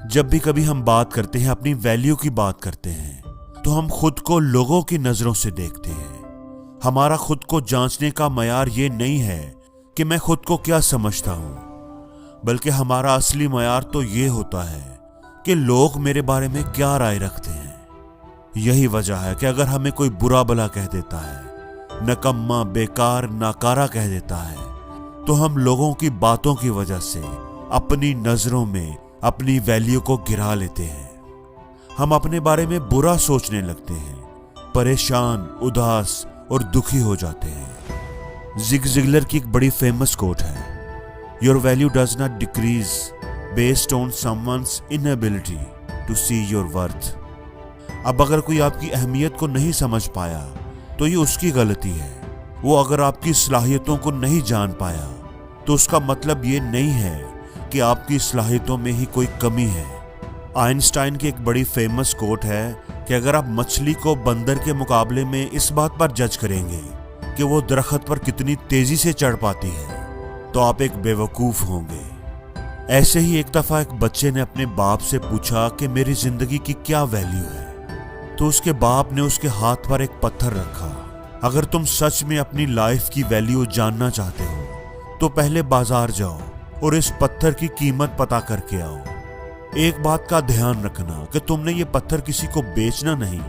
जब भी कभी हम बात करते हैं, अपनी वैल्यू की बात करते हैं, तो हम खुद को लोगों की नजरों से देखते हैं। हमारा खुद को जांचने का मयार ये नहीं है कि मैं खुद को क्या समझता हूं, बल्कि हमारा असली मयार तो ये होता है कि लोग मेरे बारे में क्या राय रखते हैं। यही वजह है कि अगर हमें कोई बुरा भला कह देता है, नकम्मा, बेकार, नाकारा कह देता है, तो हम लोगों की बातों की वजह से अपनी नजरों में अपनी वैल्यू को गिरा लेते हैं। हम अपने बारे में बुरा सोचने लगते हैं, परेशान, उदास और दुखी हो जाते हैं। जिग जिगलर की एक बड़ी फेमस कोट है, your value does not decrease based on someone's inability to see your worth. अब अगर कोई आपकी अहमियत को नहीं समझ पाया तो ये उसकी गलती है। वो अगर आपकी सलाहियतों को नहीं जान पाया तो उसका मतलब ये नहीं है कि आपकी सलाहियतों में ही कोई कमी है। आइंस्टाइन की एक बड़ी फेमस कोट है कि अगर आप मछली को बंदर के मुकाबले में इस बात पर जज करेंगे कि वो दरख्त पर कितनी तेजी से चढ़ पाती है, तो आप एक बेवकूफ होंगे। ऐसे ही एक दफा एक बच्चे ने अपने बाप से पूछा कि मेरी जिंदगी की क्या वैल्यू है, तो उसके बाप ने उसके हाथ पर एक पत्थर रखा। अगर तुम सच में अपनी लाइफ की वैल्यू जानना चाहते हो तो पहले बाजार जाओ और इस पत्थर की कीमत पता करके आओ। एक बात का ध्यान रखना कि तुमने ये पत्थर किसी को बेचना नहीं,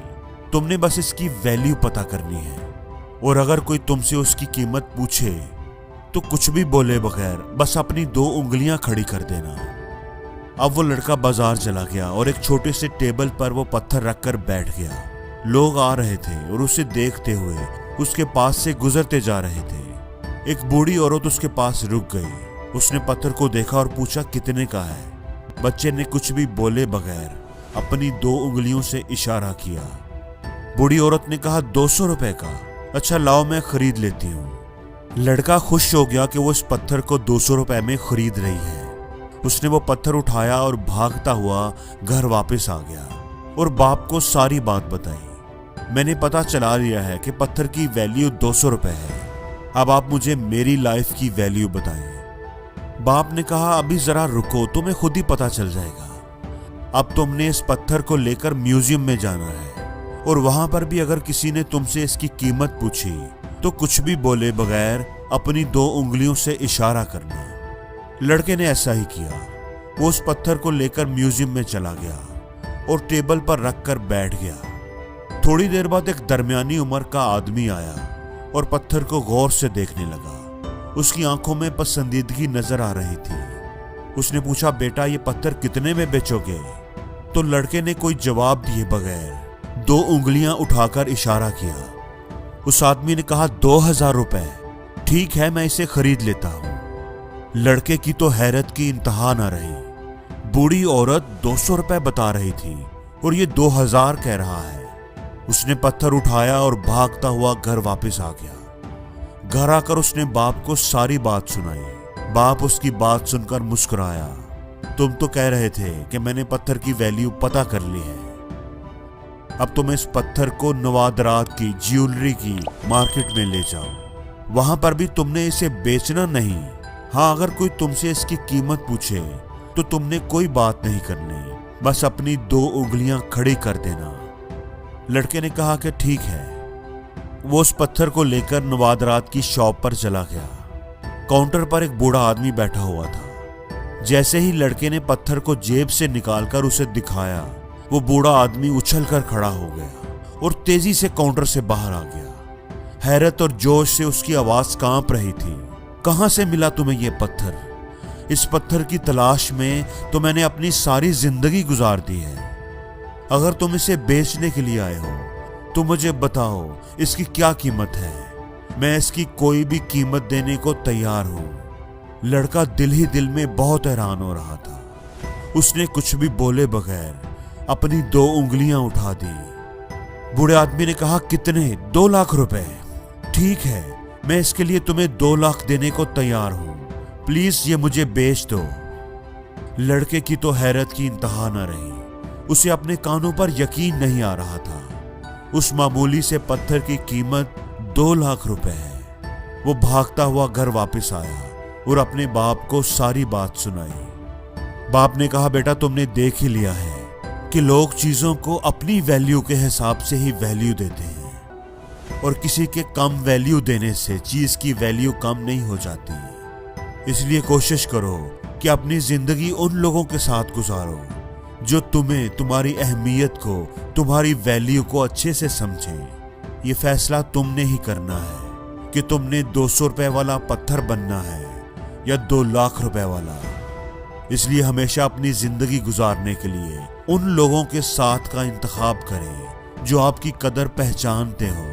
तुमने बस इसकी वैल्यू पता करनी है। और अगर कोई तुमसे उसकी कीमत पूछे तो कुछ भी बोले बगैर बस अपनी 2 उंगलियां खड़ी कर देना। अब वो लड़का बाजार चला गया और एक छोटे से टेबल पर वो पत्थर रखकर बैठ गया। लोग आ रहे थे और उसे देखते हुए उसके पास से गुजरते जा रहे थे। एक बूढ़ी औरत उसके पास रुक गई। उसने पत्थर को देखा और पूछा कितने का है। बच्चे ने कुछ भी बोले बगैर अपनी 2 उंगलियों से इशारा किया। बूढ़ी औरत ने कहा 200 रुपए का। अच्छा लाओ, मैं खरीद लेती हूँ। लड़का खुश हो गया कि वो इस पत्थर को 200 रुपए में खरीद रही है। उसने वो पत्थर उठाया और भागता हुआ घर वापस आ गया और बाप को सारी बात बताई। मैंने पता चला लिया है कि पत्थर की वैल्यू 200 रुपए है। अब आप मुझे मेरी लाइफ की वैल्यू बताएं। बाप ने कहा अभी जरा रुको, तुम्हें खुद ही पता चल जाएगा। अब तुमने इस पत्थर को लेकर म्यूजियम में जाना है और वहां पर भी अगर किसी ने तुमसे इसकी कीमत पूछी तो कुछ भी बोले बगैर अपनी 2 उंगलियों से इशारा करना। लड़के ने ऐसा ही किया। वो उस पत्थर को लेकर म्यूजियम में चला गया और टेबल पर रखकर बैठ गया। थोड़ी देर बाद एक दरमियानी उम्र का आदमी आया और पत्थर को गौर से देखने लगा। उसकी आंखों में पसंदीदगी नजर आ रही थी। उसने पूछा बेटा ये पत्थर कितने में बेचोगे? तो लड़के ने कोई जवाब दिए बगैर 2 उंगलियां उठाकर इशारा किया। उस आदमी ने कहा 2000 रुपए। ठीक है, मैं इसे खरीद लेता हूं। लड़के की तो हैरत की इंतहा न रही। बूढ़ी औरत 200 रुपए बता रही थी और ये 2000 कह रहा है। उसने पत्थर उठाया और भागता हुआ घर वापस आ गया। घर आकर उसने बाप को सारी बात सुनाई। बाप उसकी बात सुनकर मुस्कुराया। तुम तो कह रहे थे कि मैंने पत्थर की वैल्यू पता कर ली है। अब तुम इस पत्थर को नवादरात की ज्वेलरी की मार्केट में ले जाओ। वहां पर भी तुमने इसे बेचना नहीं। हाँ, अगर कोई तुमसे इसकी कीमत पूछे तो तुमने कोई बात नहीं करनी, बस अपनी 2 उंगलियां खड़ी कर देना। लड़के ने कहा कि ठीक है। वो उस पत्थर को लेकर नवादरात की शॉप पर चला गया। काउंटर पर एक बूढ़ा आदमी बैठा हुआ था। जैसे ही लड़के ने पत्थर को जेब से निकालकर उसे दिखाया, वो बूढ़ा आदमी उछलकर खड़ा हो गया और तेजी से काउंटर से बाहर आ गया। हैरत और जोश से उसकी आवाज कांप रही थी। कहां से मिला तुम्हें ये पत्थर? इस पत्थर की तलाश में तो मैंने अपनी सारी जिंदगी गुजार दी है। अगर तुम इसे बेचने के लिए आए हो तो मुझे बताओ इसकी क्या कीमत है। मैं इसकी कोई भी कीमत देने को तैयार हूं। लड़का दिल ही दिल में बहुत हैरान हो रहा था। उसने कुछ भी बोले बगैर अपनी 2 उंगलियां उठा दी। बूढ़े आदमी ने कहा कितने? 2 लाख रुपए। ठीक है, मैं इसके लिए तुम्हें 2 लाख देने को तैयार हूं। प्लीज ये मुझे बेच दो। लड़के की तो हैरत की इंतहा न रही। उसे अपने कानों पर यकीन नहीं आ रहा था। उस मामूली से पत्थर की कीमत 2 लाख रुपए है। वो भागता हुआ घर वापस आया और अपने बाप को सारी बात सुनाई। बाप ने कहा, बेटा तुमने देख ही लिया है कि लोग चीजों को अपनी वैल्यू के हिसाब से ही वैल्यू देते हैं और किसी के कम वैल्यू देने से चीज की वैल्यू कम नहीं हो जाती। इसलिए कोशिश करो कि अपनी जिंदगी उन लोगों के साथ गुजारो जो तुम्हें, तुम्हारी अहमियत को, तुम्हारी वैल्यू को अच्छे से समझें। ये फैसला तुमने ही करना है कि तुमने 200 रुपए वाला पत्थर बनना है या 2 लाख रुपए वाला। इसलिए हमेशा अपनी जिंदगी गुजारने के लिए उन लोगों के साथ का इंतखाब करें जो आपकी कदर पहचानते हो,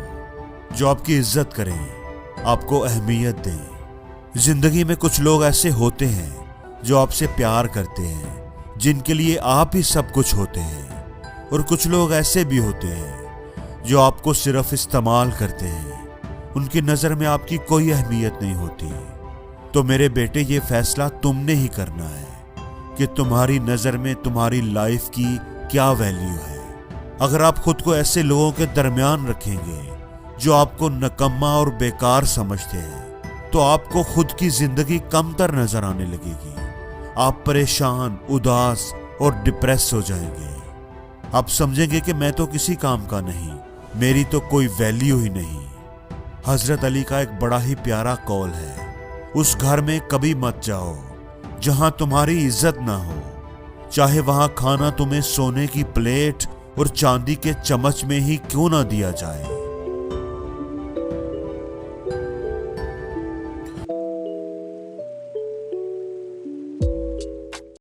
जो आपकी इज्जत करें, आपको अहमियत दें। जिंदगी में कुछ लोग ऐसे होते हैं जो आपसे प्यार करते हैं, जिनके लिए आप ही सब कुछ होते हैं, और कुछ लोग ऐसे भी होते हैं जो आपको सिर्फ इस्तेमाल करते हैं। उनकी नजर में आपकी कोई अहमियत नहीं होती। तो मेरे बेटे, ये फैसला तुमने ही करना है कि तुम्हारी नजर में तुम्हारी लाइफ की क्या वैल्यू है। अगर आप खुद को ऐसे लोगों के दरमियान रखेंगे जो आपको नकम्मा और बेकार समझते हैं, तो आपको खुद की जिंदगी कमतर नजर आने लगेगी। आप परेशान, उदास और डिप्रेस हो जाएंगे। आप समझेंगे कि मैं तो किसी काम का नहीं, मेरी तो कोई वैल्यू ही नहीं। हजरत अली का एक बड़ा ही प्यारा कौल है, उस घर में कभी मत जाओ जहां तुम्हारी इज्जत ना हो, चाहे वहां खाना तुम्हें सोने की प्लेट और चांदी के चम्मच में ही क्यों ना दिया जाए।